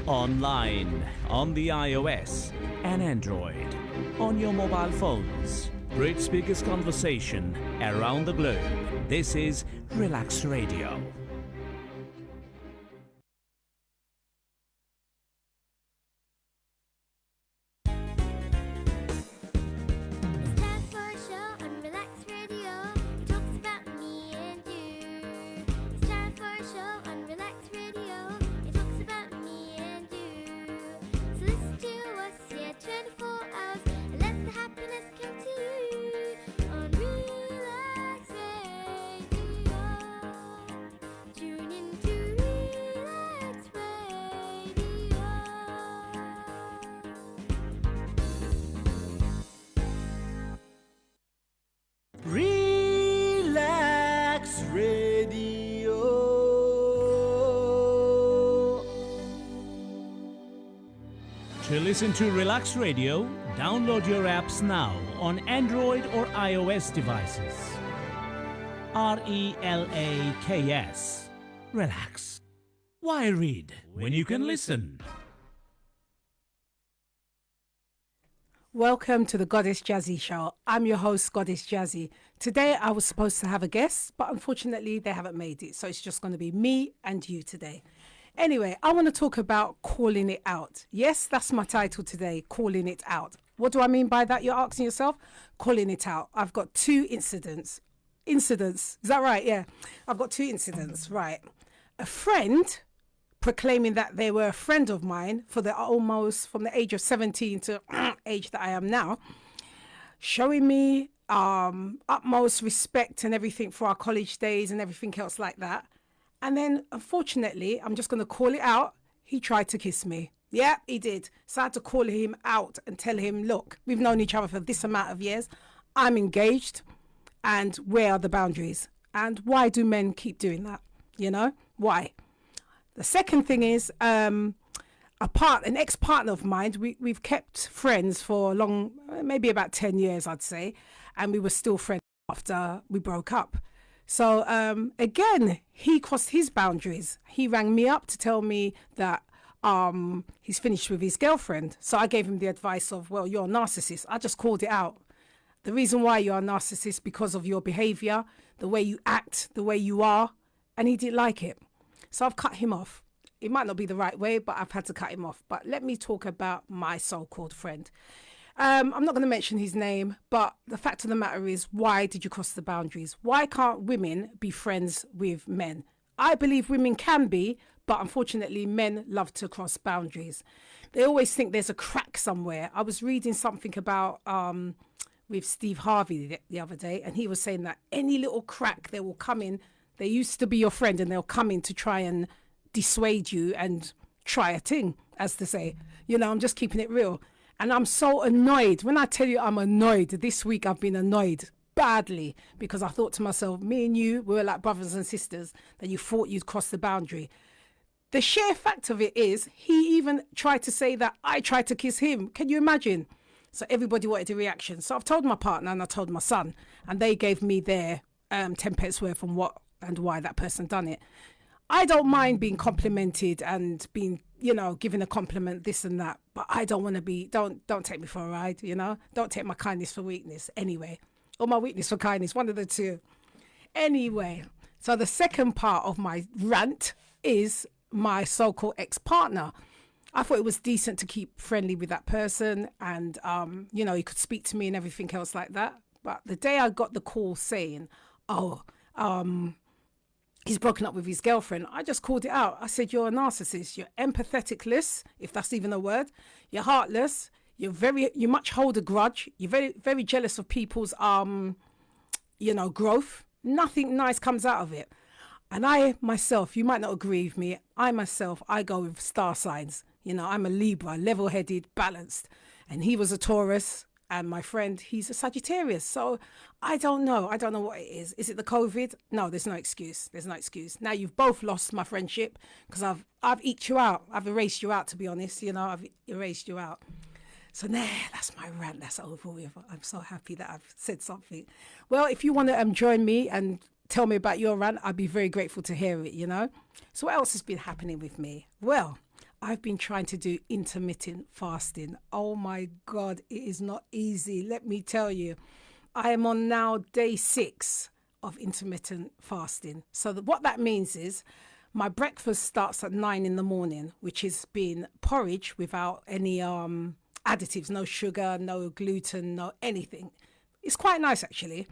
Online, on the iOS and Android, on your mobile phones. Great speakers conversation around the globe. This is Relax Radio. Relax Radio. To listen to Relax Radio, download your apps now on Android or iOS devices. RELAKS. Relax. Why read when you can listen? Welcome to the Godess Jazzy show. I'm your host, Godess Jazzy. Today I was supposed to have a guest, but unfortunately they haven't made it. So it's just going to be me and you today. Anyway, I want to talk about calling it out. Yes, that's my title today, calling it out. What do I mean by that? You're asking yourself? Calling it out. I've got two incidents. Is that right? Yeah. I've got two incidents. Right. A friend proclaiming that they were a friend of mine for the almost from the age of 17 to age that I am now, showing me utmost respect and everything for our college days and everything else like that. And then, unfortunately, I'm just going to call it out. He tried to kiss me. Yeah, he did. So I had to call him out and tell him, look, we've known each other for this amount of years. I'm engaged. And where are the boundaries? And why do men keep doing that? You know, why? The second thing is an ex-partner of mine, we've kept friends for long, maybe about 10 years, I'd say. And we were still friends after we broke up. So again, he crossed his boundaries. He rang me up to tell me that he's finished with his girlfriend. So I gave him the advice of, well, you're a narcissist. I just called it out. The reason why you're a narcissist because of your behavior, the way you act, the way you are. And he didn't like it. So I've cut him off. It might not be the right way, but I've had to cut him off. But let me talk about my so-called friend. I'm not going to mention his name, but the fact of the matter is, why did you cross the boundaries? Why can't women be friends with men? I believe women can be, but unfortunately men love to cross boundaries. They always think there's a crack somewhere. I was reading something about with Steve Harvey the other day, and he was saying that any little crack they will come in. They used to be your friend and they'll come in to try and dissuade you and try a thing, as to say. You know, I'm just keeping it real. And I'm so annoyed. When I tell you I'm annoyed, this week I've been annoyed badly because I thought to myself, me and you, we were like brothers and sisters, that you thought you'd cross the boundary. The sheer fact of it is he even tried to say that I tried to kiss him. Can you imagine? So everybody wanted a reaction. So I've told my partner and I told my son, and they gave me their 10 pence worth on what and why that person done it. I don't mind being complimented and being, you know, given a compliment, this and that, but I don't want to be, don't take me for a ride, you know, don't take my kindness for weakness anyway, or my weakness for kindness, one of the two. Anyway, so the second part of my rant is my so-called ex-partner. I thought it was decent to keep friendly with that person and, you know, he could speak to me and everything else like that. But the day I got the call saying, he's broken up with his girlfriend, I just called it out. I said, you're a narcissist. You're empatheticless, if that's even a word. You're heartless. You much hold a grudge. You're very, very jealous of people's, you know, growth. Nothing nice comes out of it. And I myself, you might not agree with me. I go with star signs. You know, I'm a Libra, level-headed, balanced. And he was a Taurus. And my friend, he's a Sagittarius. So I don't know. I don't know what it is. Is it the COVID? No, there's no excuse. There's no excuse. Now you've both lost my friendship because I've eked you out. I've erased you out, to be honest. You know, I've erased you out. So nah, that's my rant. That's over with. I'm so happy that I've said something. Well, if you want to join me and tell me about your rant, I'd be very grateful to hear it, you know. So what else has been happening with me? Well, I've been trying to do intermittent fasting. Oh my God, it is not easy. Let me tell you, I am on now day 6 of intermittent fasting. So what that means is my breakfast starts at 9 in the morning, which is being porridge without any additives, no sugar, no gluten, no anything. It's quite nice actually.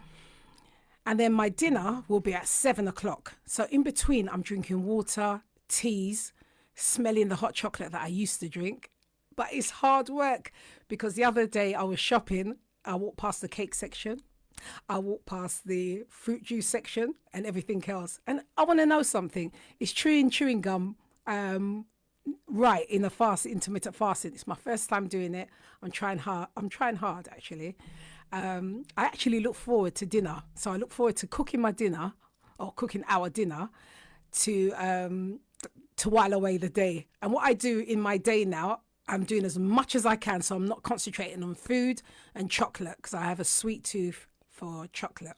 And then my dinner will be at 7 o'clock. So in between, I'm drinking water, teas, smelling the hot chocolate that I used to drink. But it's hard work because the other day I was shopping. I walked past the cake section. I walked past the fruit juice section and everything else. And I want to know something. Is chewing gum right in a fast, intermittent fasting? It's my first time doing it. I'm trying hard actually. I actually look forward to dinner. So I look forward to cooking my dinner or cooking our dinner to while away the day. And what I do in my day now, I'm doing as much as I can. So I'm not concentrating on food and chocolate because I have a sweet tooth for chocolate,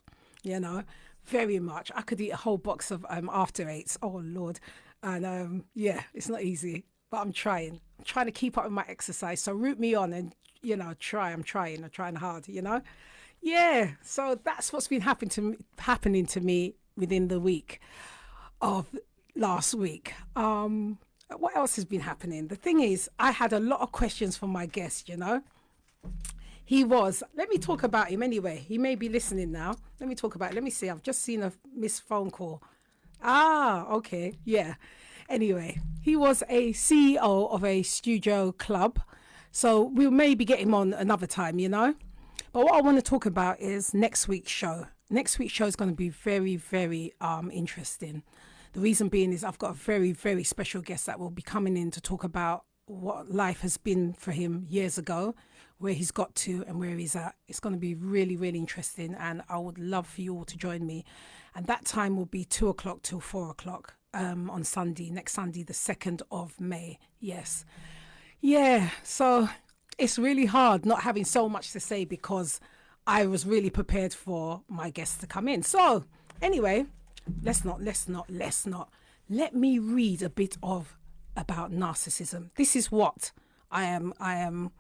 very much. I could eat a whole box of after eights. Oh Lord. And it's not easy, but I'm trying to keep up with my exercise. So root me on and, I'm trying hard, Yeah. So that's what's been happening to me within the week of last week. What else has been happening? The thing is, I had a lot of questions from my guest, let me talk about him anyway. He may be listening now. Let me talk about it. Let me see. I've just seen a missed phone call. Okay. Yeah. Anyway, he was a CEO of a studio club. So we'll maybe get him on another time, But what I want to talk about is next week's show. Next week's show is going to be very, very interesting. The reason being is I've got a very, very special guest that will be coming in to talk about what life has been for him years ago, where he's got to and where he's at. It's going to be really, really interesting. And I would love for you all to join me. And that time will be 2 o'clock till 4 o'clock on Sunday, next Sunday, the 2nd of May. Yes. Yeah. So it's really hard not having so much to say because I was really prepared for my guests to come in. So anyway, let's not. Let me read a bit about narcissism. This is what I am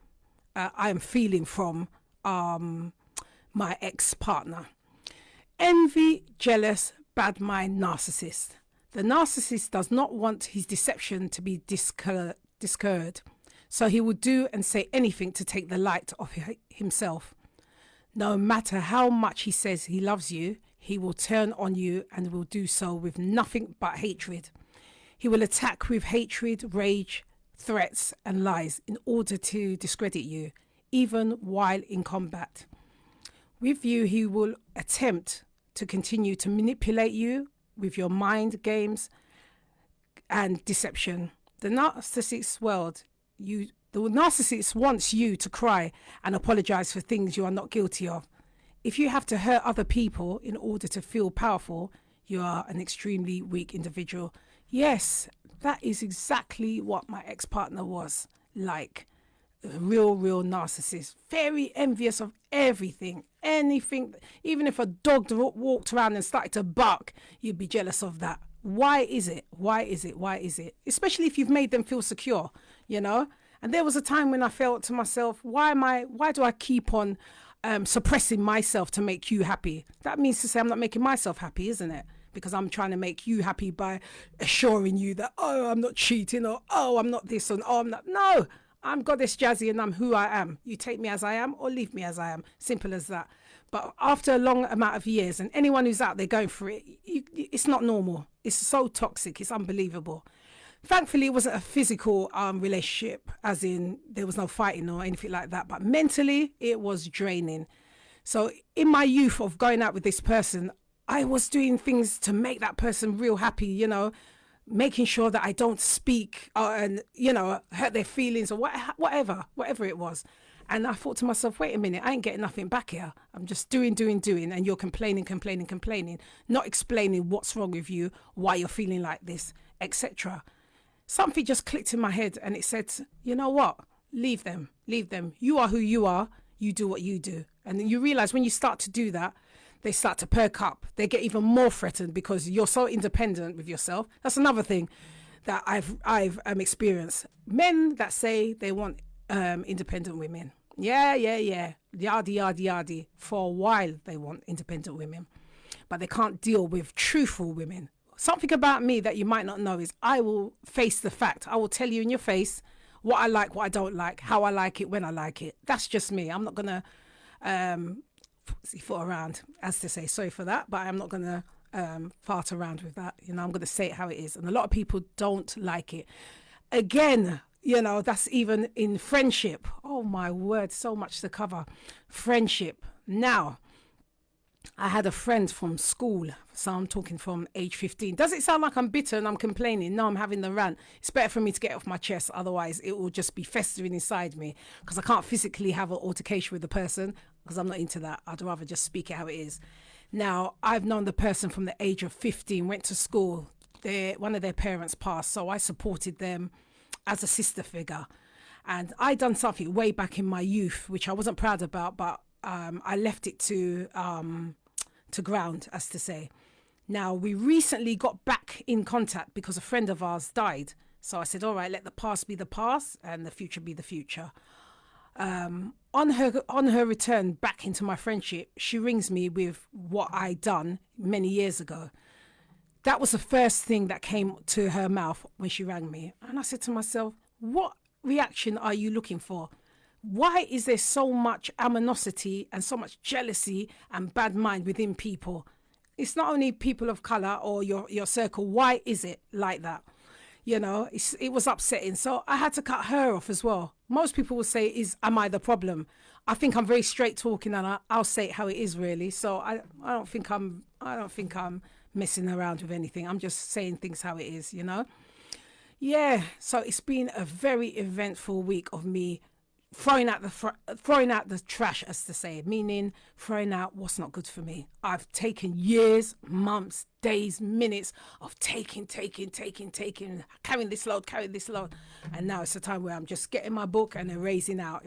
feeling from my ex-partner. Envy, jealous, bad mind narcissist. The narcissist does not want his deception to be discovered, so he will do and say anything to take the light off himself. No matter how much he says he loves you, he will turn on you and will do so with nothing but hatred. He will attack with hatred, rage, threats and lies in order to discredit you, even while in combat. With you, he will attempt to continue to manipulate you with your mind games and deception. The narcissist wants you to cry and apologize for things you are not guilty of. If you have to hurt other people in order to feel powerful, you are an extremely weak individual. Yes, that is exactly what my ex-partner was like. A real narcissist. Very envious of everything. Anything. Even if a dog walked around and started to bark, you'd be jealous of that. Why is it? Especially if you've made them feel secure, And there was a time when I felt to myself, why do I keep on suppressing myself to make you happy? That means to say I'm not making myself happy, isn't it? Because I'm trying to make you happy by assuring you that, I'm not cheating, or, I'm not this, and, I'm not. No, I'm Godess Jazzy and I'm who I am. You take me as I am or leave me as I am. Simple as that. But after a long amount of years, and anyone who's out there going through it, it's not normal. It's so toxic. It's unbelievable. Thankfully, it wasn't a physical relationship, as in there was no fighting or anything like that. But mentally, it was draining. So in my youth of going out with this person, I was doing things to make that person real happy, making sure that I don't speak and, hurt their feelings or whatever it was. And I thought to myself, wait a minute, I ain't getting nothing back here. I'm just doing. And you're complaining, not explaining what's wrong with you, why you're feeling like this, etc. Something just clicked in my head and it said, you know what? Leave them. You are who you are. You do what you do. And then you realize when you start to do that, they start to perk up. They get even more threatened because you're so independent with yourself. That's another thing. that I've experienced. Men that say they want independent women. Yeah. Yardy. For a while they want independent women, but they can't deal with truthful women. Something about me that you might not know is I will face the fact. I will tell you in your face what I like, what I don't like, how I like it, when I like it. That's just me. I'm not going to foot around, as to say, sorry for that, but I'm not going to fart around with that. I'm going to say it how it is. And a lot of people don't like it. Again, that's even in friendship. Oh my word, so much to cover. Friendship. Now, I had a friend from school, so I'm talking from age 15. Does it sound like I'm bitter and I'm complaining? No, I'm having the rant. It's better for me to get it off my chest. Otherwise, it will just be festering inside me because I can't physically have an altercation with the person because I'm not into that. I'd rather just speak it how it is. Now, I've known the person from the age of 15, went to school. One of their parents passed, so I supported them as a sister figure. And I done something way back in my youth, which I wasn't proud about, but I left it to ground, as to say. Now, we recently got back in contact because a friend of ours died. So I said, all right, let the past be the past and the future be the future. On her return back into my friendship, she rings me with what I done many years ago. That was the first thing that came to her mouth when she rang me. And I said to myself, what reaction are you looking for? Why is there so much animosity and so much jealousy and bad mind within people? It's not only people of colour or your circle. Why is it like that? It was upsetting. So I had to cut her off as well. Most people will say, am I the problem? I think I'm very straight talking and I'll say it how it is really. So I don't think I'm messing around with anything. I'm just saying things how it is, Yeah. So it's been a very eventful week of me throwing out the trash, as to say, meaning throwing out what's not good for me. I've taken years, months, days, minutes of taking, carrying this load. And now it's the time where I'm just getting my book and erasing out.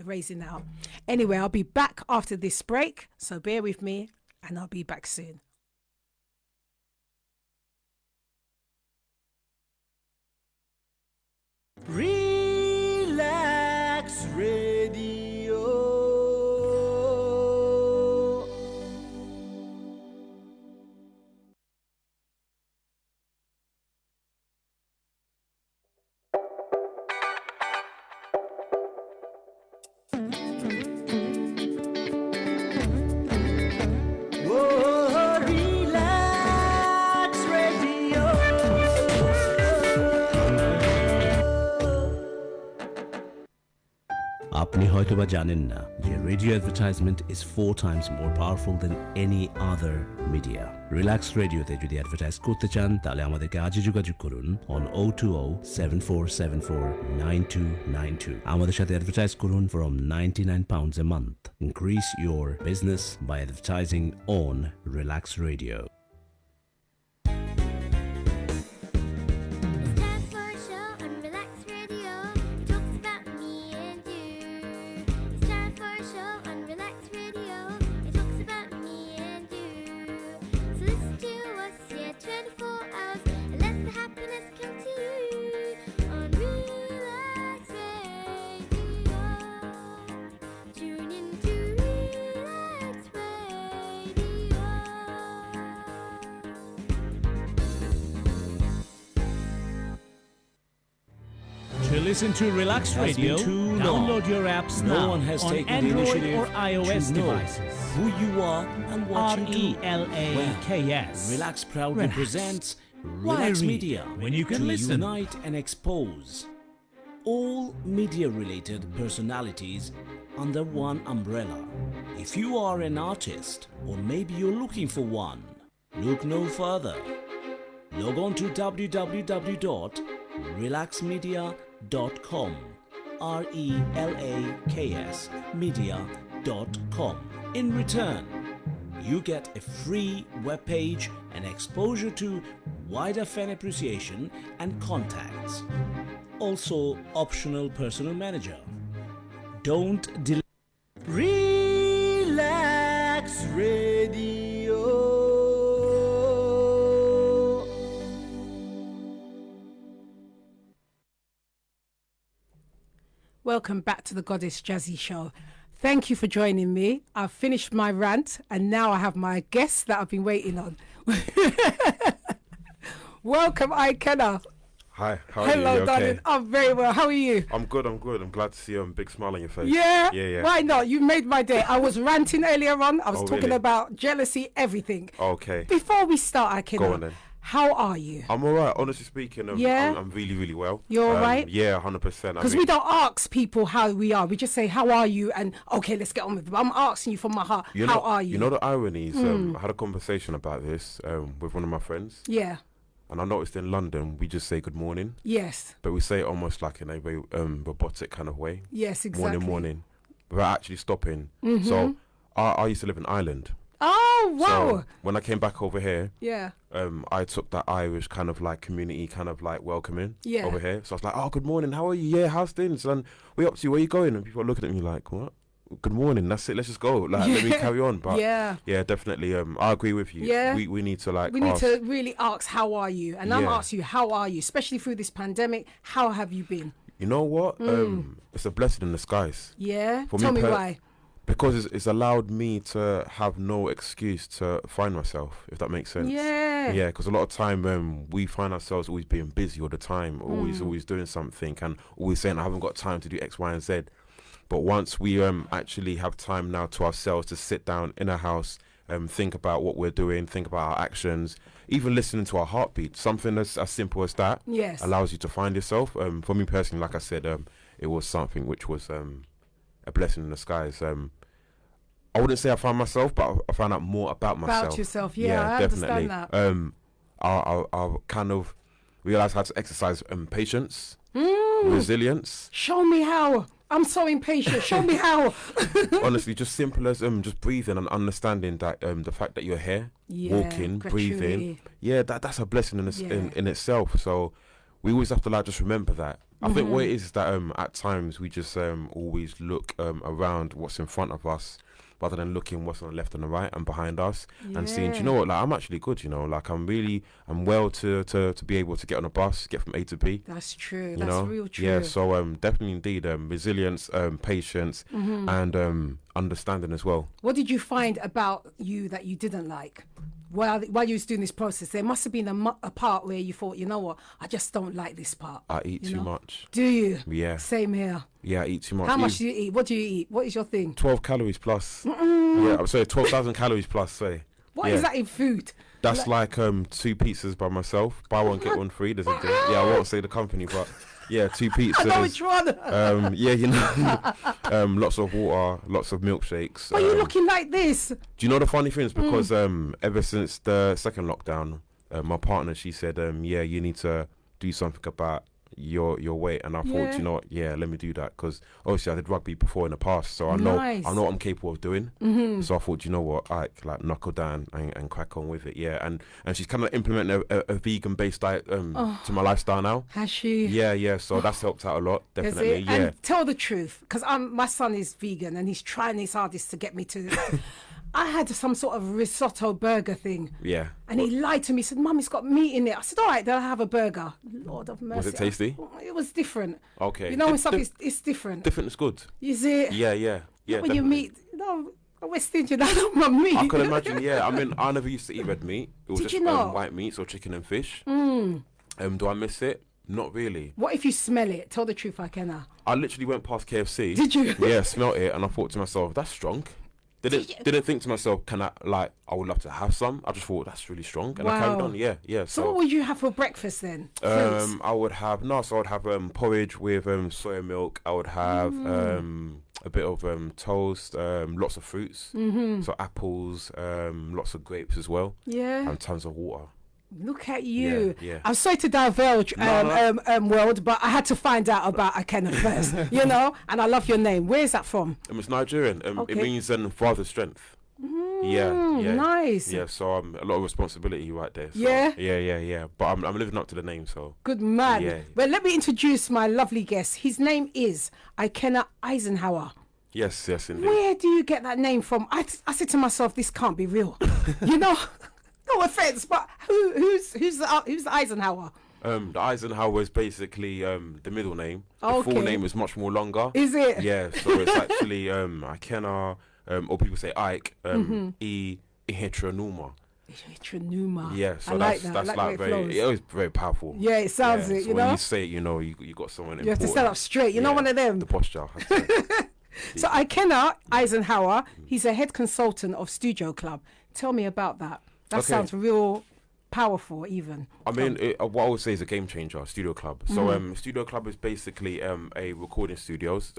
Anyway, I'll be back after this break, so bear with me and I'll be back soon. Relax Radio. Whoa, relax radio. আপনি হয়তোবা জানেন না যে radio advertisement is 4 times more powerful than any other media. Relax রেডিওতে যদি advertise করতে চান তাহলে আমাদেরকে আজই যোগাযোগ করুন on 020-7474-9292. আমাদের সাথে অ্যাডভার্টাইজ করুন from £99 a month. Increase your business by advertising on Relax Radio. To listen to Relax Radio, download your apps No now one has on taken the Android initiative or iOS to know devices. who you are and what you do. RELAKS. Relax proudly Relax. presents Why Relax read Media when you can to listen? unite and expose all media-related personalities under one umbrella. If you are an artist or maybe you're looking for one, look no further. Log on to www.relaxmedia.com. RELAKS media.com. In return, you get a free webpage and exposure to wider fan appreciation and contacts. Also, optional personal manager. Don't delay. Relax Radio. welcome back to the Godess Jazzy show. Thank you for joining me. I've finished my rant and now I have my guests that I've been waiting on. Welcome, Ihecherenoma. Hi, how are Hello, you? You darling. okay? I'm very well. How are you? I'm good. I'm glad to see a big smile on your face. Yeah? Yeah. Why not? You made my day. I was ranting earlier on. I was Oh, talking really? about jealousy, everything. Okay. Before we start, Ihecherenoma, Go on then. how are you? I'm alright. Honestly speaking, Yeah? I'm really, really well. You're alright? Yeah, 100%. Because we don't ask people how we are. We just say, how are you? And okay, let's get on with it. But I'm asking you from my heart, how are you? You know the irony is, I had a conversation about this with one of my friends, Yeah. and I noticed in London we just say good morning, Yes. but we say it almost like in a very robotic kind of way. Yes, exactly. Morning, without actually stopping. So I used to live in Ireland. Oh, wow. So when I came back over here, Yeah. I took that Irish kind of like community kind of like welcoming Yeah. over here. So I was like, oh, good morning, how are you? Yeah, how's things? And we up to you, where you going? And people are looking at me like, what? Good morning, that's it, let's just go. Like, let me carry on. But Yeah. definitely, I agree with you. Yeah. We need to like We need ask. to really ask, how are you? And I'm Yeah. asking you, how are you? Especially through this pandemic, how have you been? You know what? It's a blessing in disguise. Yeah? For Tell me me why. Because it's allowed me to have no excuse to find myself, if that makes sense. Yeah. Yeah, because a lot of time we find ourselves always being busy all the time, always doing something, and always saying I haven't got time to do X, Y, and Z. But once we actually have time now to ourselves to sit down in a house, think about what we're doing, think about our actions, even listening to our heartbeat, something as simple as that Yes. allows you to find yourself. For me personally, like I said, it was something which was a blessing in disguise. I wouldn't say I found myself, but I found out more about myself. About yourself, yeah, I understand that. I kind of realised how to exercise patience, resilience. Show me how. I'm so impatient. Show me how. Honestly, just simple as just breathing and understanding that the fact that you're here, Yeah, walking, breathing, gratuity. yeah, that's a blessing Yeah. in itself. So we always have to like just remember that. I think what it is that at times we just always look around what's in front of us, rather than looking what's on the left and the right and behind us, and seeing, do you know what, like I'm actually good, you know, like I'm well to be able to get on a bus, get from A to B. That's true. You That's know? real true. Yeah, so definitely indeed resilience, patience, and understanding as well. What did you find about you that you didn't like? While you was doing this process, there must have been a part where you thought, you know what, I just don't like this part. I eat you too know? much. Do you? Yeah. Same here. Yeah, I eat too much. How much do you eat? What do you eat? What is your thing? 12 calories plus. Yeah, I'm sorry, 12,000 calories plus, sorry. What is that in food? That's like 2 pizzas by myself. Buy one, get one free. There's a deal. Yeah, I won't say the company, but yeah, 2 pizzas. I know which one. Yeah, you know, lots of water, lots of milkshakes. Why are you looking like this? Do you know the funny thing is because ever since the second lockdown, my partner, she said, yeah, you need to do something about your weight, and I thought, you know what, yeah, let me do that, because obviously I did rugby before in the past, so I know what I'm capable of doing. So I thought, you know what, I like knuckle down and crack on with it. Yeah, and she's kind of implementing a vegan based diet to my lifestyle now. Has she? Yeah, so that's helped out a lot, Is definitely. it? Yeah. And tell the truth, because my son is vegan and he's trying his hardest to get me to. I had some sort of risotto burger thing. Yeah. And he lied to me. He said, Mum, it's got meat in it. I said, all right, then I'll have a burger. Lord of mercy. Was it tasty? It was different. Okay. You know, when stuff is different. Different is good. Is it? Yeah. When Definitely. you meet, no, West Indian, I don't want meat. I can imagine, yeah. I mean, I never used to eat red meat. It was Did just you not? white meat, so chicken and fish. Do I miss it? Not really. What if you smell it? Tell the truth, Ihecherenoma. I literally went past KFC. Did you? Yeah, smelt it, and I thought to myself, that's strong. Didn't think to myself, I would love to have some. I just thought that's really strong, and I carried on. Yeah. So what would you have for breakfast then? Fruits? I would have porridge with soya milk. I would have a bit of toast, lots of fruits, so apples, lots of grapes as well, Yeah. and tons of water. Look at you. Yeah. I'm sorry to divulge, world, but I had to find out about Ihecherenoma first, you know? And I love your name. Where is that from? It's Nigerian. Okay. It means father's strength. Yeah. Nice. Yeah, so a lot of responsibility right there. So, Yeah? Yeah. But I'm living up to the name, so. Good man. Yeah. Well, let me introduce my lovely guest. His name is Ihecherenoma Eisenhower. Yes, indeed. Where do you get that name from? I said to myself, this can't be real. You know? No offense, but who's the Eisenhower? The Eisenhower is basically the middle name. The full Okay. name is much more longer. Is it? Yeah, so it's actually Ihecherenoma, or people say Ike, Ihecherenoma. Ihecherenoma. Yeah, so I like that's that. I like like the way it very, flows. it was very powerful. Yeah, it sounds it, so you when know? you say it, you know, you got someone You have to stand up important. straight. You're not one of them. The posture. has to- So Ikenna Eisenhower, he's a head consultant of Studio Club. Tell me about that. That Okay. sounds real powerful even. I mean, what I would say is a game changer, Studio Club. So Studio Club is basically a recording studios,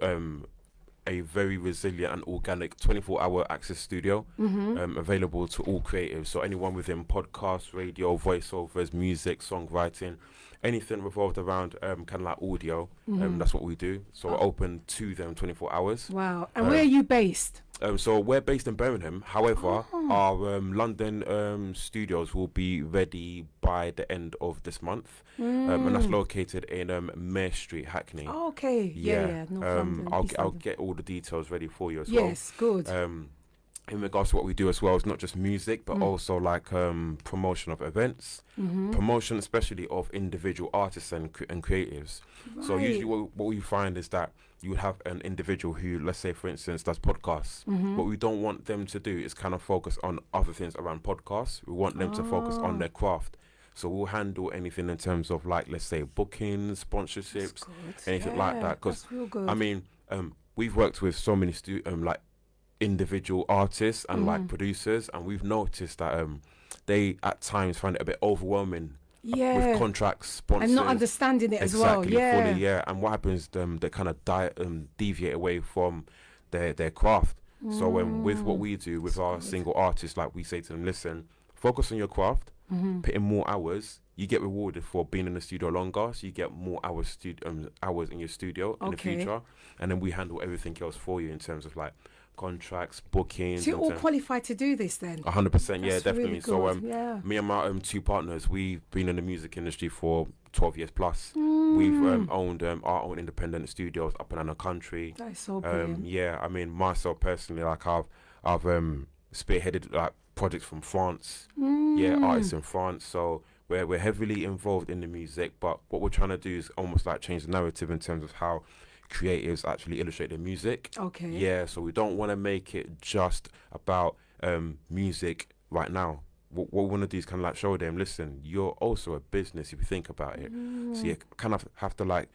a very resilient and organic 24-hour access studio, available to all creatives. So anyone within podcasts, radio, voiceovers, music, songwriting, anything revolved around kind of like audio, that's what we do. So we're open to them 24 hours. Wow. And where are you based? So we're based in Birmingham. However, our London studios will be ready by the end of this month, and that's located in Mare Street, Hackney. Oh, okay. Yeah. North London, East I'll London. get all the details ready for you as Yes, good. well. In regards to what we do as well, it's not just music, but also like promotion of events, promotion especially of individual artists and creatives. So usually what we find is that you would have an individual who, let's say for instance, does podcasts. What we don't want them to do is kind of focus on other things around podcasts. We want them to focus on their craft. So we'll handle anything in terms of like, let's say bookings, sponsorships, anything like that. Because that's real good. I mean, we've worked with so many like individual artists and like producers, and we've noticed that they at times find it a bit overwhelming with contracts, sponsors, and not understanding it as well. fully, and what happens, they kind of deviate away from their craft. So with what we do with our single artists, like we say to them, listen, focus on your craft, put in more hours, you get rewarded for being in the studio longer, so you get more hours hours in your studio in the future, and then we handle everything else for you in terms of like contracts, bookings. So you're all qualified to do this then? 100%, yeah, That's definitely. really So good, me and my two partners, we've been in the music industry for 12 years plus. We've owned our own independent studios up and down the country. That is so brilliant. Yeah, I mean, myself personally, like I've spearheaded like projects from France, artists in France. So we're heavily involved in the music, but what we're trying to do is almost like change the narrative in terms of how creatives actually illustrate their music. Okay. Yeah, so we don't want to make it just about music right now. What we want to do is kind of like show them, listen, you're also a business if you think about it. So you kind of have to like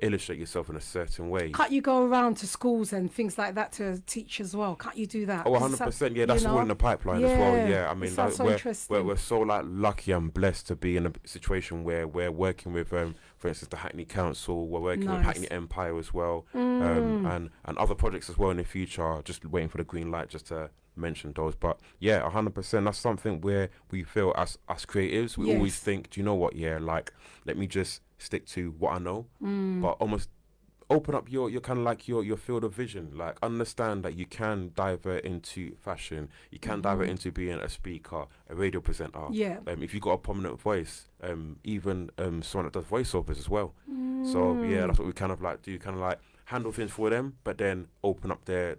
illustrate yourself in a certain way. Can't you go around to schools and things like that to teach as well? Can't you do that? Oh, 100%. Yeah, that's all in the pipeline as well. Yeah, I mean, it sounds so interesting. we're so like lucky and blessed to be in a situation where we're working with, for instance, the Hackney Council. We're working with Hackney Empire as well, and other projects as well in the future. Just waiting for the green light just to mention those. But yeah, 100%. That's something where we feel as creatives, we always think, do you know what? Yeah, like let me just stick to what I know, but almost open up your kind of like your field of vision. Like understand that you can divert into fashion, you can divert into being a speaker, a radio presenter. Yeah. If you've got a prominent voice, even someone that does voiceovers as well. So yeah, that's what we kind of like do. Kind of like handle things for them, but then open up their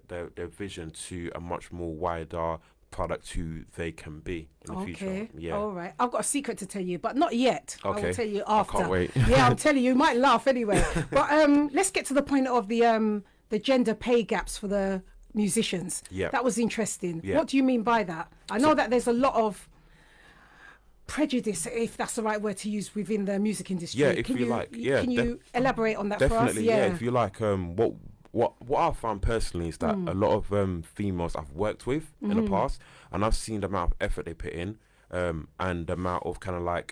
vision to a much more wider product who they can be in the future. Yeah. All right. I've got a secret to tell you, but not yet. I will tell you after. I can't wait. Yeah, I'm telling you, you might laugh anyway. But let's get to the point of the gender pay gaps for the musicians. Yeah. That was interesting. Yeah. What do you mean by that? I know that there's a lot of prejudice, if that's the right word to use, within the music industry. Yeah, if you like. Yeah. Can you elaborate on that for us? Definitely, yeah. If you like, what I found personally is that a lot of females I've worked with in the past, and I've seen the amount of effort they put in, and the amount of kind of like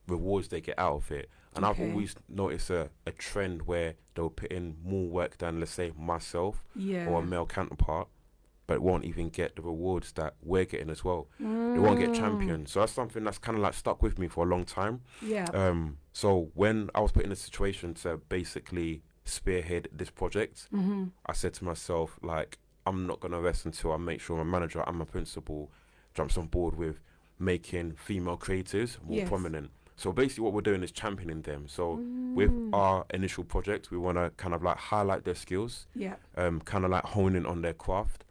rewards they get out of it. And I've always noticed a trend where they'll put in more work than, let's say, myself or a male counterpart, but won't even get the rewards that we're getting as well. They won't get championed. So that's something that's kind of like stuck with me for a long time. Yeah. So when I was put in a situation to basically spearhead this project, I said to myself, like, I'm not going to rest until I make sure my manager and my principal jumps on board with making female creators more prominent. So basically what we're doing is championing them. So with our initial project, we want to kind of like highlight their skills, kind of like hone in on their craft,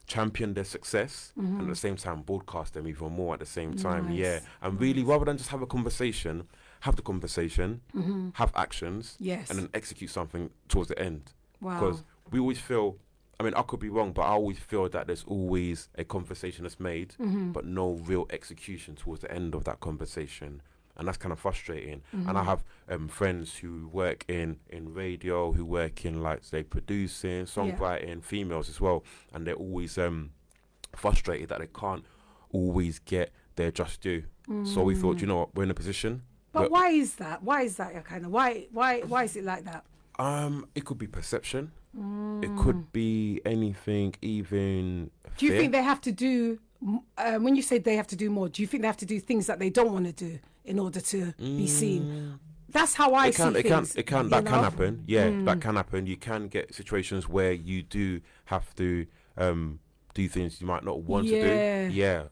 champion their success, and at the same time broadcast them even more at the same time. Yeah. And really, rather than just have a conversation, have the conversation, have actions, Yes. and then execute something towards the end. Wow. Because we always feel, I mean, I could be wrong, but I always feel that there's always a conversation that's made, but no real execution towards the end of that conversation. And that's kind of frustrating. And I have friends who work in radio, who work in, like, say, producing, songwriting, females as well. And they're always frustrated that they can't always get their just due. So we thought, you know what, we're in a position. But why is that? Why is that, Ihecherenoma? Why is it like that? It could be perception. It could be anything, even Do you fear. think they have to do, when you say they have to do more, do you think they have to do things that they don't want to do in order to be seen? That's how I see things. That can happen. Yeah, that can happen. You can get situations where you do have to do things you might not want to do. Yeah.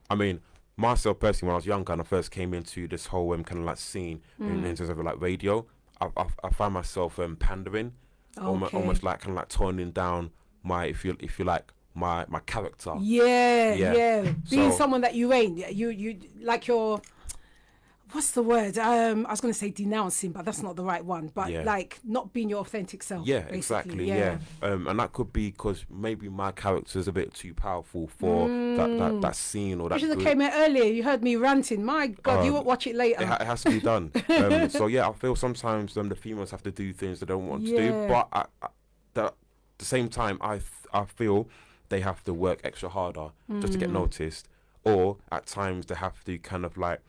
I mean, myself personally, when I was younger and I first came into this whole kind of like scene in terms of like radio, I found myself pandering, almost like kind of like toning down my, if you like, my character. Yeah. Being So- someone that you ain't. You like your, what's the word? I was going to say denouncing, but that's not the right one. But like not being your authentic self. Yeah, basically. exactly. Yeah. And that could be because maybe my character is a bit too powerful for that scene or that. You should have group. came here earlier. You heard me ranting. My God, you won't watch it later. It has to be done. So yeah, I feel sometimes the females have to do things they don't want to do, but at the same time, I feel they have to work extra harder just to get noticed, or at times they have to kind of like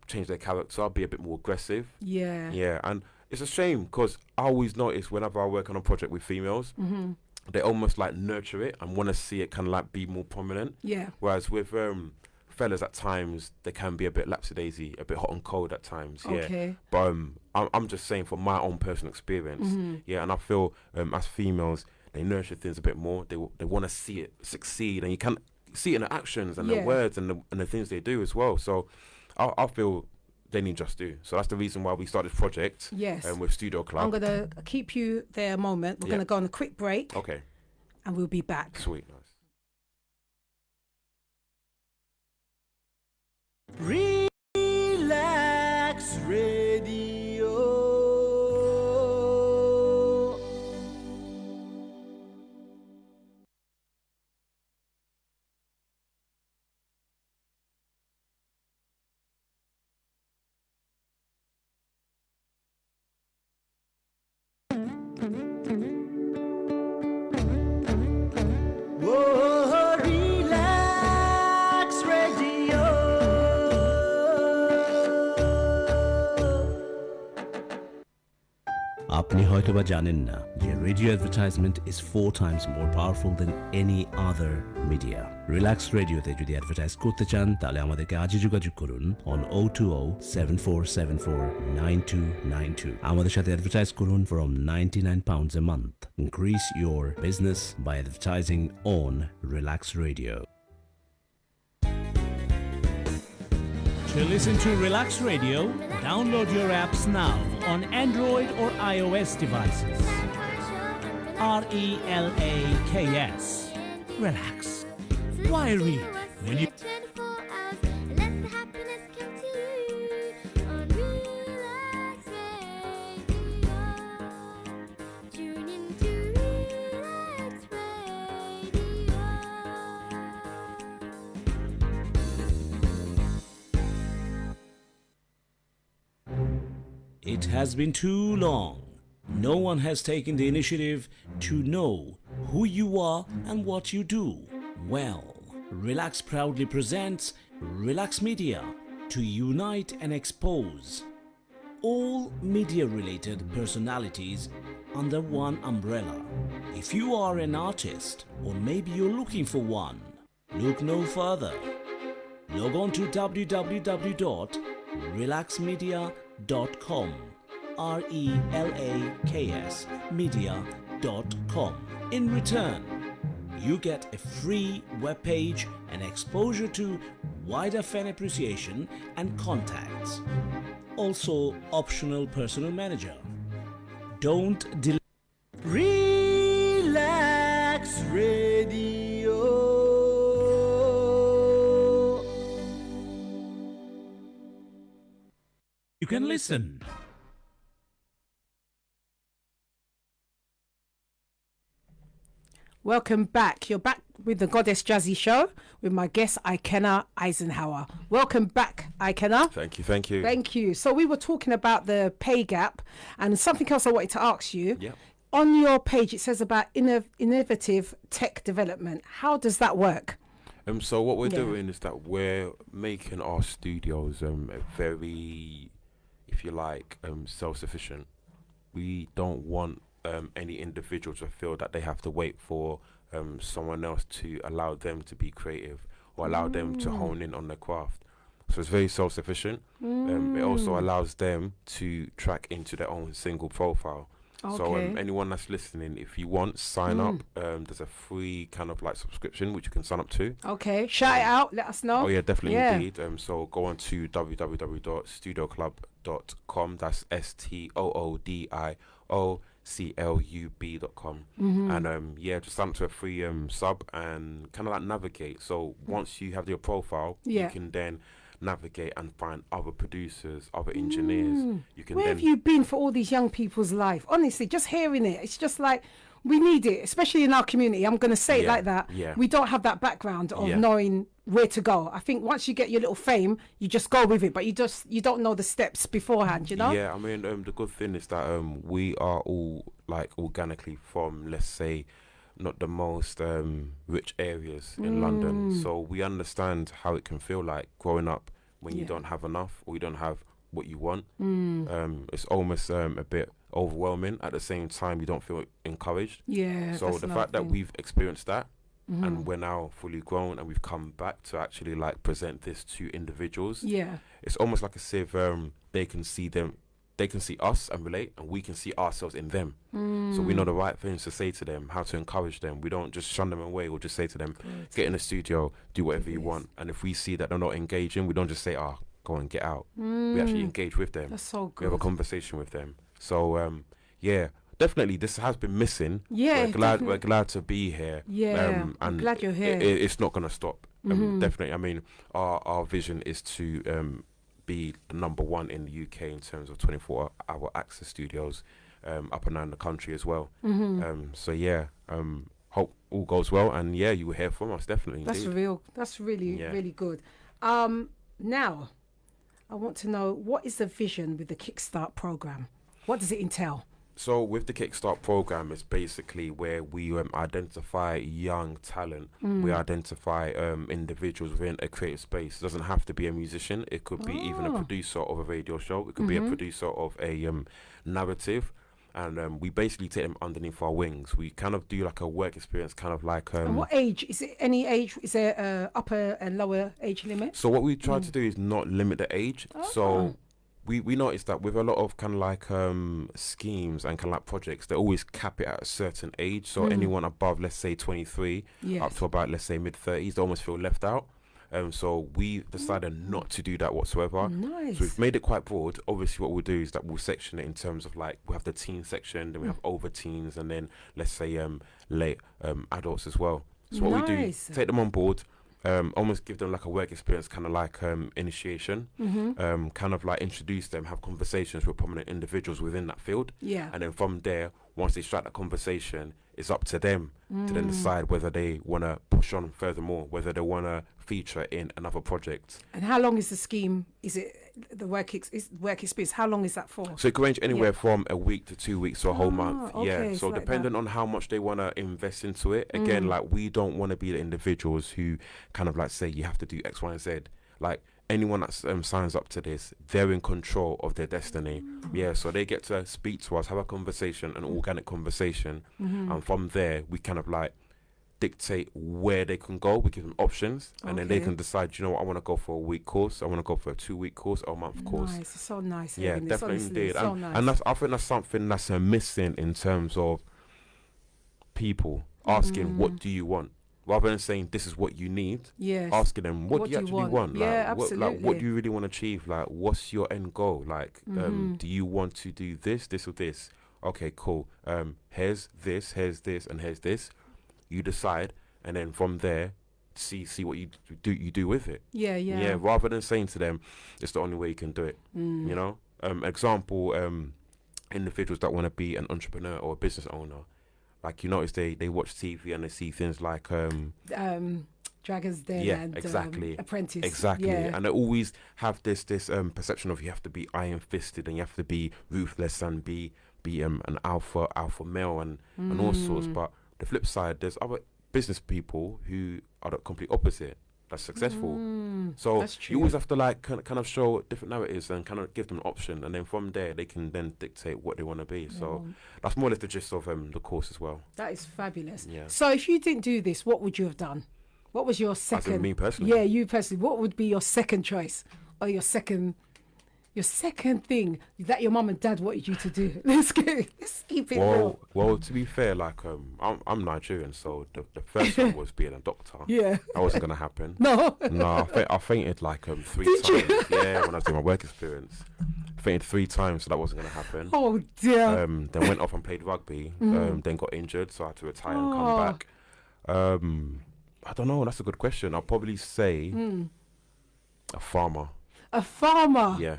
change their character, be a bit more aggressive. Yeah, and it's a shame because I always notice whenever I work on a project with females, they almost like nurture it and want to see it kind of like be more prominent. Yeah. Whereas with fellas, at times they can be a bit lapsy-daisy, a bit hot and cold at times. Yeah. Okay. But I'm just saying from my own personal experience. Yeah, and I feel as females, they nurture things a bit more. They want to see it succeed, and you can see it in the actions and the words and the things they do as well. So I feel they need just do. So that's the reason why we started this project. Yes. With Studio Club. I'm going to keep you there a moment. We're going to go on a quick break. Okay. And we'll be back. Sweet. Nice. Relax Radio. Whoa, relax radio. আপনি হয়তোবা জানেন না যে radio advertisement is 4 times more powerful than any other media. Relax রেডিওতে যদি advertise করতে চান তাহলে আমাদেরকে আজই যোগাযোগ করুন on 020-7474-9292. আমাদের সাথে অ্যাডভার্টাইজ করুন from £99 a month. Increase your business by advertising on Relax Radio. To listen to Relax Radio, download your apps now on Android or iOS devices. RELAKS. Relax. Why read when you... It has been too long. No one has taken the initiative to know who you are and what you do. Well, Relax proudly presents Relax Media to unite and expose all media-related personalities under one umbrella. If you are an artist or maybe you're looking for one, look no further. Log on to www.relaxmedia.com, RELAKS media.com. In return, you get a free webpage and exposure to wider fan appreciation and contacts. Also, optional personal manager. Don't delay. Relax Radio. You can listen. Welcome back. You're back with the Godess Jazzy show with my guest Ihecherenoma Eisenhower. Welcome back, Ihecherenoma. Thank you, thank you. Thank you. So we were talking about the pay gap, and something else I wanted to ask you. Yeah. On your page, it says about innovative tech development. How does that work? So what we're doing is that we're making our studios very, if you like, self-sufficient. We don't want any individual to feel that they have to wait for someone else to allow them to be creative or allow them to hone in on their craft. So it's very self-sufficient. It also allows them to track into their own single profile. Okay. So anyone that's listening, if you want, sign up. There's a free kind of like subscription which you can sign up to. Okay, shout it out, let us know. Oh yeah, definitely indeed. So go on to www.studioclub.com. That's STOODIOCLUB.com. And just sign up to a free sub and kind of like navigate. So once you have your profile, you can then navigate and find other producers, other engineers. You can. Where have you been for all these young people's life? Honestly, just hearing it, it's just like we need it, especially in our community. I'm going to say it like that. Yeah. We don't have that background of knowing where to go. I think once you get your little fame, you just go with it, but you don't know the steps beforehand, you know? Yeah, I mean, the good thing is that we are all like organically from, let's say, not the most rich areas in London, so we understand how it can feel like growing up when you don't have enough or you don't have what you want. It's almost a bit overwhelming. At the same time, you don't feel encouraged. So the fact that we've experienced that and we're now fully grown and we've come back to actually like present this to individuals, it's almost like as if they can see us and relate, and we can see ourselves in them. So we know the right things to say to them, how to encourage them. We don't just shun them away or just say to them, get in the studio, do whatever you want. And if we see that they're not engaging, we don't just say, go and get out. We actually engage with them. That's so good. We have a conversation with them. So definitely this has been missing. Yeah, we're glad to be here. I'm glad you're here. It's not going to stop. Definitely. I mean, our vision is to be the number one in the UK in terms of 24-hour access studios up and down the country as well. Hope all goes well, and you will hear from us definitely. That's indeed. That's really good. Now I want to know, what is the vision with the Kickstart program? What does it entail? So with the Kickstart program, it's basically where we identify young talent. We identify individuals within a creative space. It doesn't have to be a musician. It could be even a producer of a radio show. It could be a producer of a narrative. And we basically take them underneath our wings. We kind of do like a work experience, kind of like... and what age? Is it any age? Is there upper and lower age limit? So what we try to do is not limit the age. So... We noticed that with a lot of kind of like schemes and kind of like projects, they always cap it at a certain age. So anyone above, let's say 23, up to about, let's say mid-30s, they almost feel left out. So we decided not to do that whatsoever. Nice. So we've made it quite broad. Obviously what we'll do is that we'll section it in terms of like, we have the teen section, then we have over teens, and then let's say late adults as well. So what we do, take them on board, almost give them like a work experience, kind of like initiation, kind of like introduce them, have conversations with prominent individuals within that field, and then from there, once they start that conversation, it's up to them to then decide whether they want to push on furthermore, whether they want to feature in another project. And how long is the scheme? Is it the work experience? How long is that for? So it can range anywhere from a week to 2 weeks to a whole month. Okay, So like depending on how much they want to invest into it. Again, like we don't want to be the individuals who kind of like say you have to do X, Y, and Z. Like anyone that signs up to this, they're in control of their destiny. So they get to speak to us, have a conversation, an organic conversation, and from there we kind of like dictate where they can go. We give them options, and then they can decide, you know what, I want to go for a week course, I want to go for a 2-week course or a month course. Nice. It's so nice. Yeah, definitely indeed. So And, nice. and I think that's something that's missing in terms of people asking, what do you want? Rather than saying this is what you need, asking them, what do you actually want? Yeah, like, absolutely. what do you really want to achieve? Like, what's your end goal? Like, do you want to do this, or this? Okay, cool. Here's this, and here's this. You decide, and then from there, see what you do with it. Yeah. Rather than saying to them, it's the only way you can do it. You know, Example, individuals that want to be an entrepreneur or a business owner, like you notice they watch TV and they see things like Dragon's Den yeah, and exactly, Apprentice. exactly, Yeah. and they always have this perception of you have to be iron fisted and you have to be ruthless and be an alpha male and all sorts. But the flip side, there's other business people who are the complete opposite. That's successful. So That's true. you always have to like kind of show different narratives and kind of give them an option, and then from there they can then dictate what they want to be. So that's more or less the gist of the course as well. That is fabulous. Yeah. So if you didn't do this, what would you have done? What was your second? As in me personally? Yeah, you personally. What would be your second choice or your second thing that your mum and dad wanted you to do? Let's keep it real. Well, to be fair, like I'm Nigerian, so the first one was being a doctor. Yeah. That wasn't gonna happen. No. No, I fainted like 3 Did times. you? Yeah, when I was doing my work experience, fainted 3 times, so that wasn't gonna happen. Oh dear. Then went off and played rugby. Then got injured, so I had to retire and come back. I don't know. That's a good question. I'll probably say a farmer. A farmer. Yeah.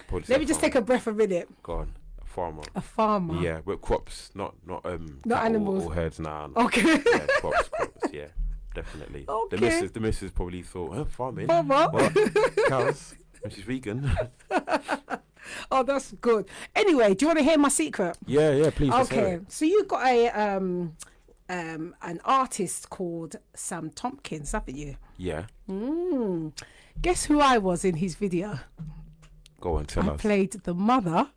Probably say Let me just take a breath a minute. Go on. A farmer. A farmer. Yeah, with crops, not cattle animals. or herds. Nah. Okay. Yeah, crops. Yeah, definitely. Okay. The missus probably thought, farming. Farmer. What? Cows. And she's vegan. Oh, that's good. Anyway, do you want to hear my secret? Yeah, please. let's hear Okay, it. so you've got an artist called Sam Tompkins, haven't you? Yeah. Guess who I was in his video? Go on, tell I us. played the mother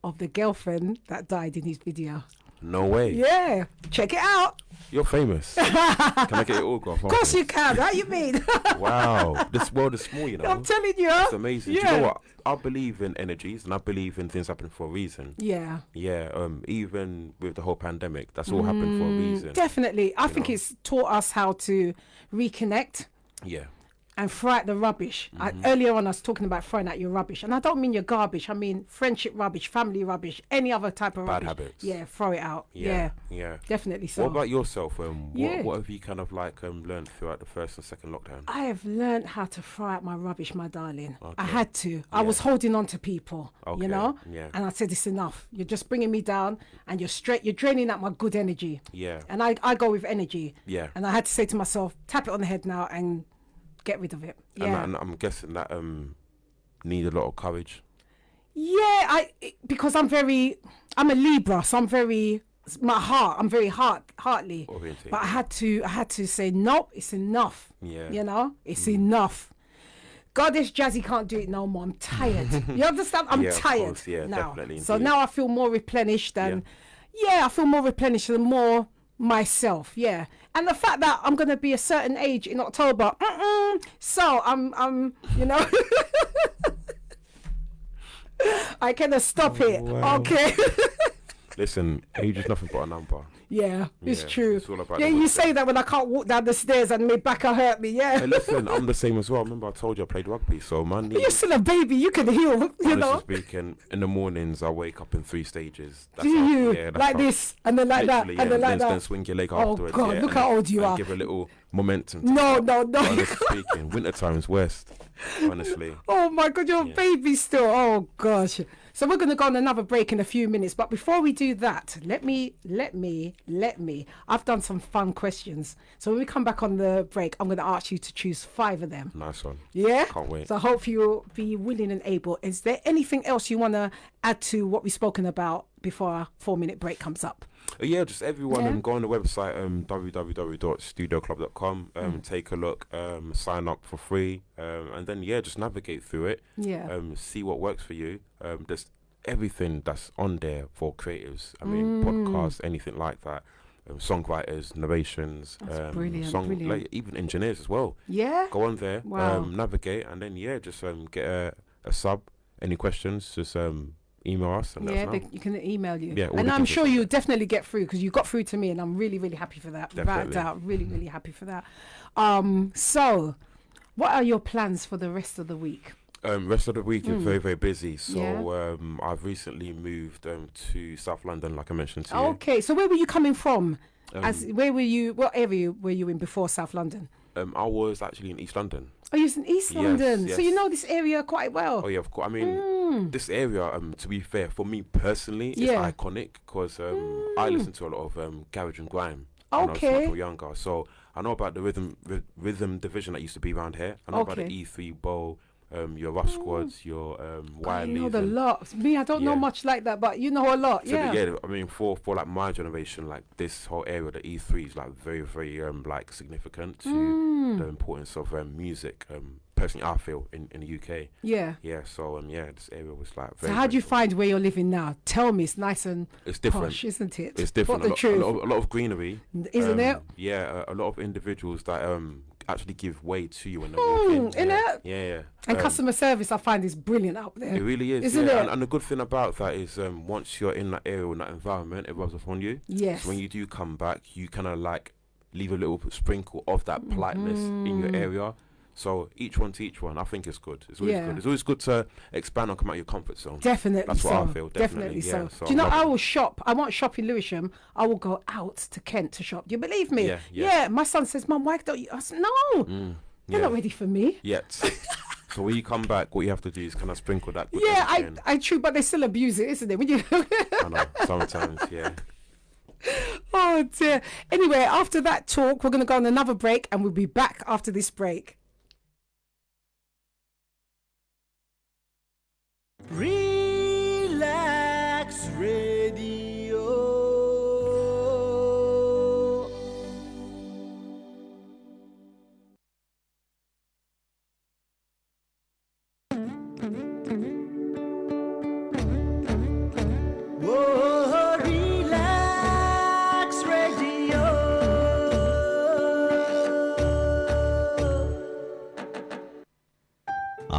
of the girlfriend that died in his video. No way. Yeah, check it out. You're famous. Can I get your autograph? Of course you can. How you mean? Wow. This world is small, you know. I'm telling you. It's amazing. Yeah. Do you know what? I believe in energies and I believe in things happening for a reason. Yeah. Yeah. Even with the whole pandemic, that's all happened for a reason. Definitely. I think know. it's taught us how to reconnect Yeah. and throw out the rubbish. Earlier on, I was talking about throwing out your rubbish. And I don't mean your garbage. I mean friendship rubbish, family rubbish, any other type of Bad rubbish. habits. Yeah, throw it out. Yeah. Definitely so. What about yourself? Yeah. What have you kind of like learned throughout the first and second lockdown? I have learned how to throw out my rubbish, my darling. I Okay. had to. I was holding on to people, Okay, you know? yeah. And I said, it's enough. You're just bringing me down and you're draining out my good energy. Yeah. And I go with energy. Yeah. And I had to say to myself, tap it on the head now and get rid of it. Yeah. And I'm guessing that need a lot of courage. Yeah, because I'm a Libra, so I'm very heartly. Oriented. But I had to say, nope, it's enough. Yeah. You know, it's enough. Godess Jazzy can't do it no more. I'm tired. You understand? I'm Yeah, of tired course. Yeah, now. definitely, So indeed. now I feel more replenished and I feel more replenished and more myself. Yeah. And the fact that I'm gonna be a certain age in October, so I'm you know I cannot stop it. Wow. Okay. Listen, age is nothing but a number. Yeah, it's Yeah, true. it's all about Yeah, the you good say that when I can't walk down the stairs and my back will hurt me. Yeah. Hey, listen, I'm the same as well. Remember, I told you I played rugby, so my knees. You're still a baby. You can heal. You Honestly know. speaking, in the mornings I wake up in 3 stages. Do you that's like how- this and then like that literally, and then like then that? swing your leg Oh, afterwards. God, yeah, look and- how old you and are. Give a little momentum. to No, that. no, no. Honestly speaking, winter time's worst. Honestly. Oh my God, you're a baby still. Oh gosh. So we're going to go on another break in a few minutes. But before we do that, let me. I've done some fun questions. So when we come back on the break, I'm going to ask you to choose 5 of them. Nice one. Yeah? Can't wait. So I hope you'll be willing and able. Is there anything else you want to add to what we've spoken about before our 4-minute break comes up? Yeah, just everyone Yeah. go on the website www.studioclub.com, take a look, sign up for free, and then just navigate through it. Yeah. See what works for you. There's everything that's on there for creatives. I mean, podcasts, anything like that. Songwriters, narrations, That's brilliant, brilliant. like even engineers as well. Yeah? Go on there, Wow. navigate, and then just get a sub. Any questions? Just email us. And let Yeah, us know. you can email you. Yeah, all and the I'm things sure like you definitely get through because you got through to me and I'm really, really happy for that. Without a Definitely. doubt. Really, really happy for that. So, what are your plans for the rest of the week? Rest of the week is very, very busy. So Yeah. I've recently moved to South London, like I mentioned to you. Okay, so where were you coming from? Um, What area were you in before South London? I was actually in East London. Oh, you're in East Yes, London, so yes. you know this area quite well. Oh yeah, of course. I mean, this area, to be fair, for me personally, is Yeah. iconic because I listen to a lot of garage and grime when I was Okay. much more younger. So I know about the rhythm division that used to be around here. I know about the Okay. E3 Bowl, your Rough Squads, your I know Wileys. the and lot. Me, I don't know Yeah. much like that, but you know a lot. so Yeah. yeah, I mean, for like my generation, like this whole area, the E3 is like very, very like significant to the importance of music. Personally, I feel in the UK. Yeah. Yeah, so yeah, this area was like So very. how do you very find where you're living now? Tell me, it's nice and It's different. posh, isn't it? It's different. What the truth, A lot of greenery, isn't it? Yeah, a lot of individuals that actually give way to you when they walk in. innit? Yeah. And customer service, I find, is brilliant up there. It really is, isn't yeah. it? And the good thing about that is once you're in that area, in that environment, it rubs off on you. Yes. So when you do come back, you kind of like leave a little sprinkle of that politeness in your area. So each one to each one, I think it's good. It's always Yeah. good. It's always good to expand and come out of your comfort zone. Definitely That's so. what I feel, definitely, so. yeah, so Do you know, love I it. will shop. I won't shop in Lewisham. I will go out to Kent to shop. Do you believe me? Yeah. My son says, Mum, why don't you? I said, no, they're yeah. not ready for me. Yet. So when you come back, what you have to do is kind of sprinkle that good Yeah, energy in. I true, but they still abuse it, isn't it? When you I know, sometimes, yeah. Oh dear. Anyway, after that talk, we're going to go on another break, and we'll be back after this break. Relax Radio. Whoa, Relax Radio.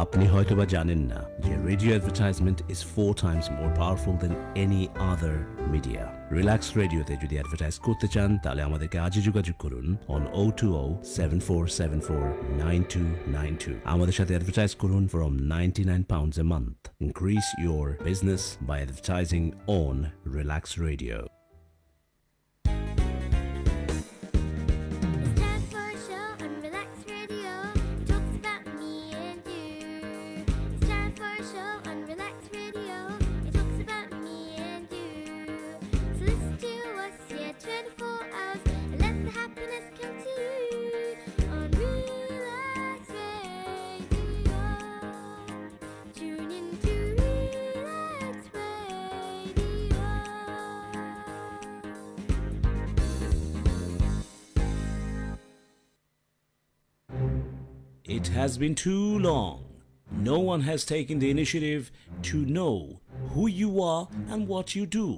আপনি হয়তোবা জানেন না যে radio advertisement is 4 times more powerful than any other media. Relax রেডিওতে যদি advertise করতে চান তাহলে আমাদেরকে আজই যোগাযোগ করুন on 020-7474-9292 আমাদের সাথে অ্যাডভার্টাইজ করুন from £99 a month. Increase your business by advertising on Relax Radio. It's time for a show on Relax Radio. It talks about me and you. It's time for a show on Relax Radio. It talks about me and you. So listen to us, 24 hours, and let the happiness come to you on Relax Radio. Tune in to Relax Radio. It has been too long. No one has taken the initiative to know who you are and what you do.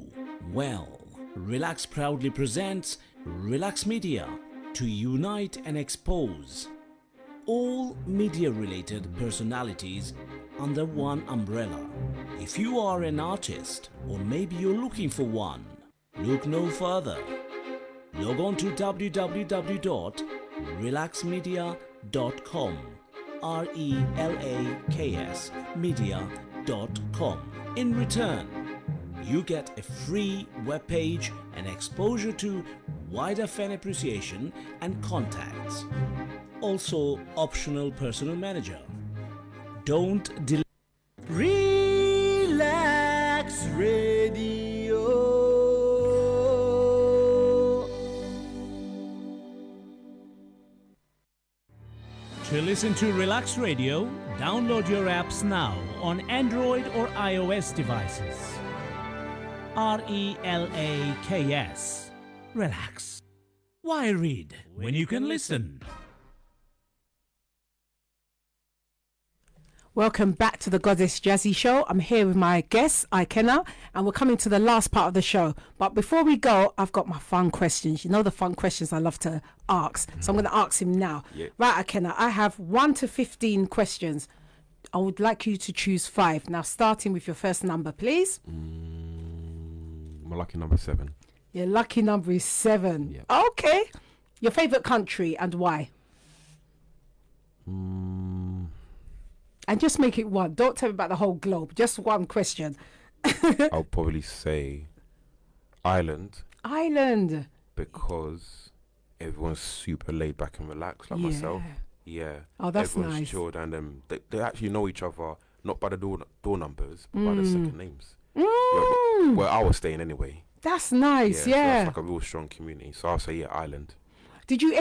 Well, Relax proudly presents Relax Media to unite and expose all media-related personalities under one umbrella. If you are an artist or maybe you're looking for one, look no further. Log on to www.relaxmedia.com, RELAKS media.com. In return, you get a free webpage and exposure to wider fan appreciation and contacts. Also, optional personal manager. Don't delay. Relax Radio. To listen to Relax Radio, download your apps now on Android or iOS devices. RELAKS. Relax. Why read when you can listen? Welcome back to the Godess Jazzy Show. I'm here with my guest, Ihecherenoma, and we're coming to the last part of the show. But before we go, I've got my fun questions. You know the fun questions I love to ask. So I'm going to ask him now. Yeah. Right, Ihecherenoma, I have 1 to 15 questions. I would like you to choose 5. Now, starting with your first number, please. My lucky number 7. Your lucky number is 7. Yeah. Okay. Your favourite country and why? And just make it one. Don't tell me about the whole globe. Just one question. I'll probably say Ireland Ireland. because everyone's super laid back and relaxed, like myself. Yeah. Oh, that's everyone's nice. chilled, and they actually know each other, not by the door numbers, but by the second names. Where I was staying anyway. That's nice. So Yeah. it's like a real strong community. So I'll say island. Did you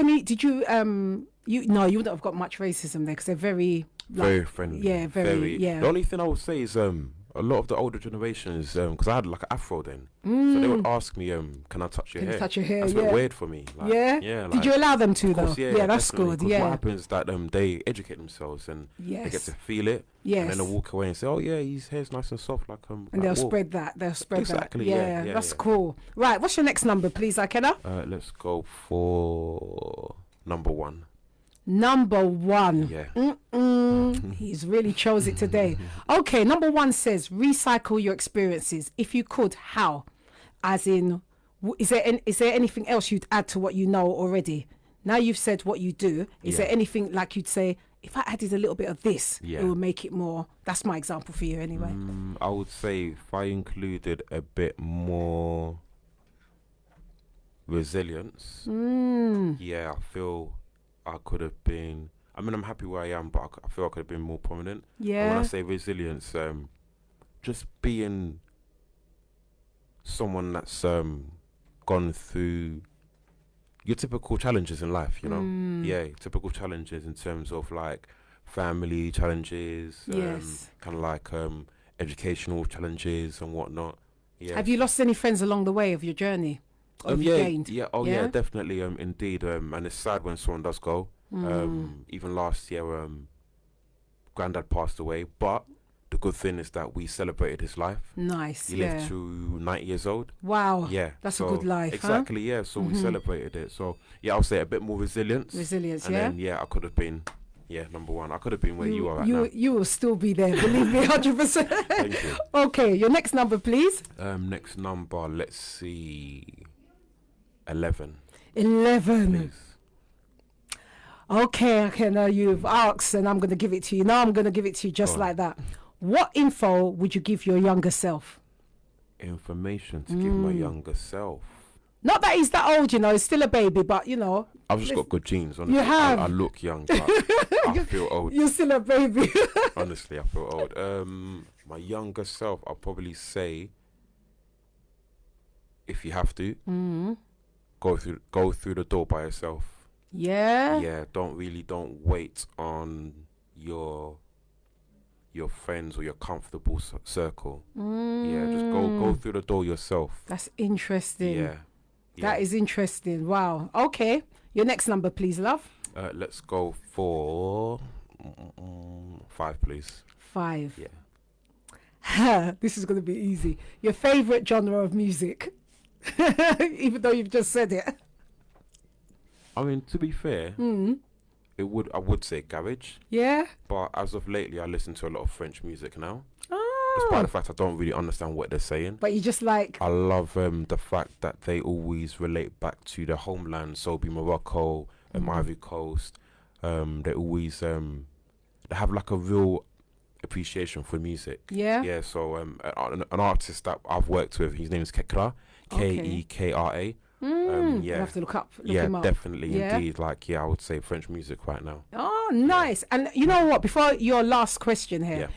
no, you wouldn't have got much racism there because they're very Very friendly. Yeah, very. Yeah. The only thing I would say is a lot of the older generations, because I had like an afro then, so they would ask me, can I touch your Can you hair? touch your hair? That's a bit weird for me. Like, Yeah. Yeah. Did Like, you allow them to of though? course, yeah, that's definitely, good. 'cause Yeah. what happens is that they educate themselves and they get Yes. to feel it, Yes. and then they walk away and say, "Oh yeah, his hair's nice and soft." Like And like they'll wool. spread that. They'll spread Exactly, that. yeah, That's yeah. cool. Right. What's your next number, please, Ikenna? Let's go for number 1. Number 1. Yeah. He's really chose it today. Okay, number 1 says recycle your experiences. If you could, how? As in, is there anything else you'd add to what you know already? Now you've said what you do. Is there anything like you'd say, if I added a little bit of this, it would make it more? That's my example for you anyway. I would say if I included a bit more resilience, yeah, I feel I could have been. I mean, I'm happy where I am, but I feel I could have been more prominent. And when Yeah. I say resilience, just being someone that's gone through your typical challenges in life, you know. Yeah, typical challenges in terms of like family challenges, Yes. kind of like educational challenges and whatnot. Yeah. Have you lost any friends along the way of your journey? Or have you yeah, gained? yeah, oh yeah, definitely. Indeed. And it's sad when someone does go. Even last year, Granddad passed away. But the good thing is that we celebrated his life. Nice. He lived to 90 years old. Wow. Yeah, That's so a good life. Exactly. Yeah. So we celebrated it. So yeah, I'll say a bit more resilience. Resilience. And Yeah. then I could have been. Yeah, number 1. I could have been where you are right now. You will still be there. Believe me, 100%. Thank you. Okay, your next number, please. Next number. Let's see. 11. 11. Please. Okay, now you've asked and I'm going to give it to you. Now I'm going to give it to you just Go on. like that. What info would you give your younger self? Information to give my younger self. Not that he's that old, he's still a baby, but I've just got good genes. Honestly. You have. I look young, but I feel old. you're still a baby. Honestly, I feel old. My younger self, I'll probably say, if you have to, go through the door by yourself. Yeah. Yeah, don't wait on your friends or your comfortable circle. Yeah, just go through the door yourself. That's interesting. Yeah. That is interesting. Wow. Okay. Your next number, please, love. Let's go for 5, please. 5. Yeah. This is going to be easy. Your favorite genre of music? Even though you've just said it. I mean, to be fair, I would say garage, Yeah. but as of lately, I listen to a lot of French music now. Oh. Despite the fact I don't really understand what they're saying. But you just like. I love the fact that they always relate back to their homeland, so be Morocco, Ivory Coast. They always they have like a real appreciation for music. Yeah. Yeah. So an artist that I've worked with, his name is Kekra, Kekra. You Yeah. have to look Yeah, him up. definitely, Yeah. indeed. Like, I would say French music right now. Oh, nice. And you know what? Before your last question here, Yeah.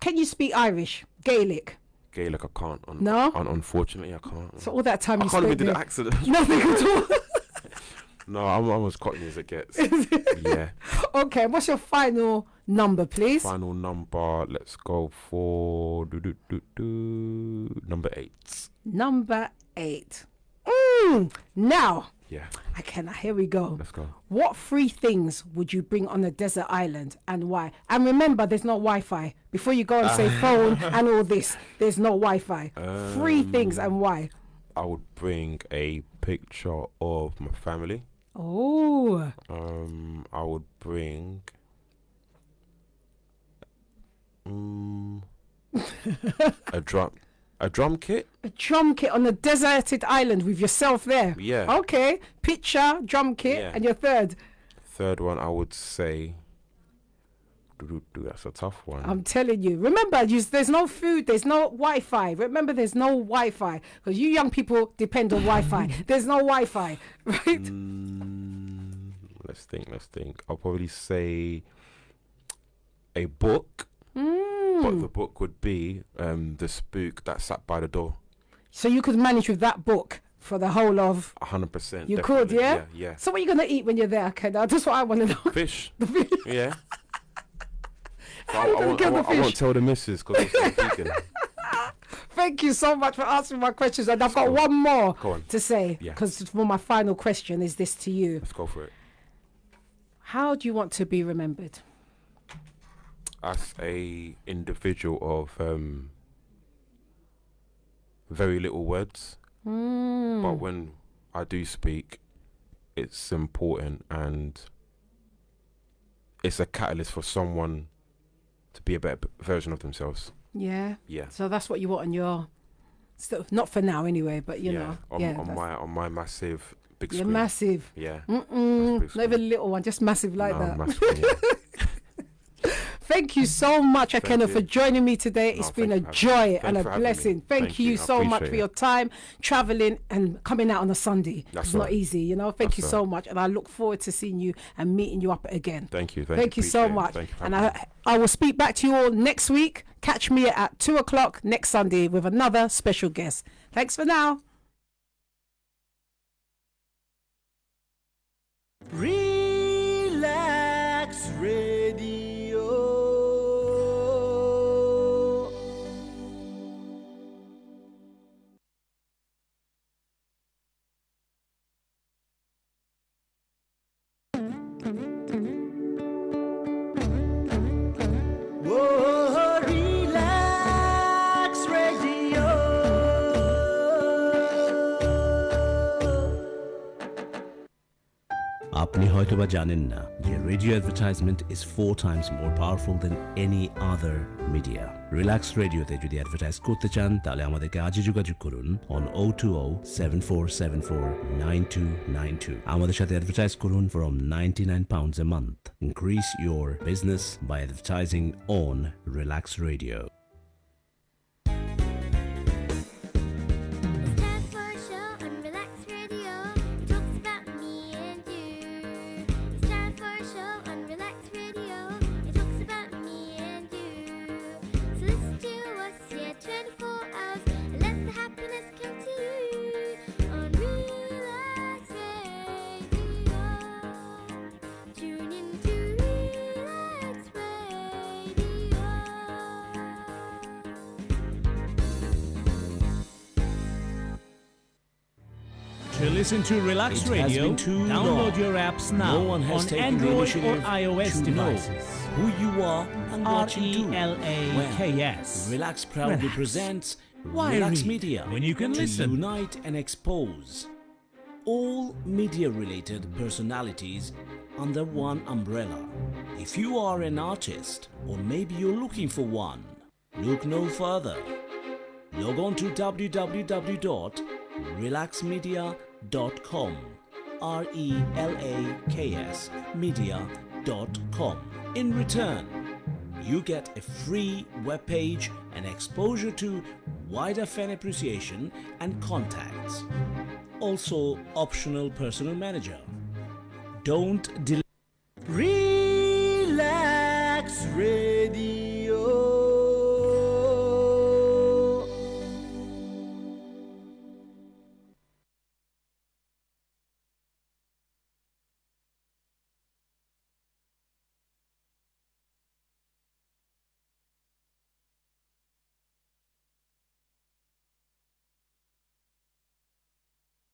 can you speak Irish, Gaelic? Gaelic, I can't. No? Unfortunately, I can't. So all that time I you can't even spent do the there, accent. nothing at all. No, I'm as cockney as it gets. Yeah. Okay, what's your final number, please? Final number. Let's go for number 8. Number 8. Now, Yeah. I cannot. Here we go. Let's go. What 3 things would you bring on a desert island and why? And remember, there's no Wi-Fi. Before you go and say phone and all this, there's no Wi-Fi. 3 things and why? I would bring a picture of my family. Oh, I would bring a drum kit. a drum kit on a deserted island with yourself there. Yeah. Okay, picture, drum kit, Yeah. and your third. Third one, I would say That's a tough one. I'm telling you. Remember, there's no food, there's no Wi-Fi. Remember, there's no Wi-Fi because you young people depend on Wi-Fi. There's no Wi-Fi, right? Let's think. I'll probably say a book, but the book would be The Spook That Sat by the Door. So you could manage with that book for the whole of 100%. You could, yeah? Yeah. So what are you gonna eat when you're there? Okay, that's what I want to know. Fish. The fish. Yeah. How you gonna kill the I fish? won't tell the missus because I'm vegan. Thank you so much for answering my questions, and I've got one more to say Yeah. because for my final question is this to you: Let's go for it. how do you want to be remembered? As a individual of very little words, but when I do speak, it's important and it's a catalyst for someone to be a better version of themselves. Yeah. Yeah. So that's what you want on your, still not for now anyway, but you know, on my massive big you're screen. massive. Yeah. Not even a little one, just massive like No, that. massive, yeah. Thank you so much, Ihecherenoma, you. for joining me today. It's been a thank you for joy having me. and a Thank you for having me. blessing. Thank Thank you you. I so much appreciate for your it. time, traveling and coming out on a Sunday. That's It's not right. easy, you know. Thank That's you right. so much, and I look forward to seeing you and meeting you up again. Thank you. Thank you so Appreciate it. much. Thank you for And having me. I will speak back to you all next week. Catch me at 2:00 next Sunday with another special guest. Thanks for now. Relax Radio. Whoa, Relax Radio. আপনি হয়তোবা জানেন না যে radio advertisement is 4 times more powerful than any other media. Relax রেডিওতে যদি advertise করতে চান তাহলে আমাদেরকে আজই যোগাযোগ করুন on 020-7474-9292. আমাদের সাথে অ্যাডভার্টাইজ করুন from £99 a month. Increase your business by advertising on Relax Radio. It's time for a show on Relax Radio. It talks about me and you. It's time for a show on Relax Radio. It talks about me and you. So listen to us, yeah, 24 hours, and let the happiness come to you on Relax Radio. Tune in to Relax Radio. To listen to Relax It has Radio, been too download long. your apps now No one has on taken the Android or initiative iOS to know devices. who you are and what you do. RELAKS. Well, Relax proudly Relax. presents Why Relax read Media when you can to listen? unite and expose all media-related personalities under one umbrella. If you are an artist or maybe you're looking for one, look no further. Log on to www.relaxmedia.com. RELAKS media.com. In return, you get a free webpage and exposure to wider fan appreciation and contacts. Also, optional personal manager. Don't delay.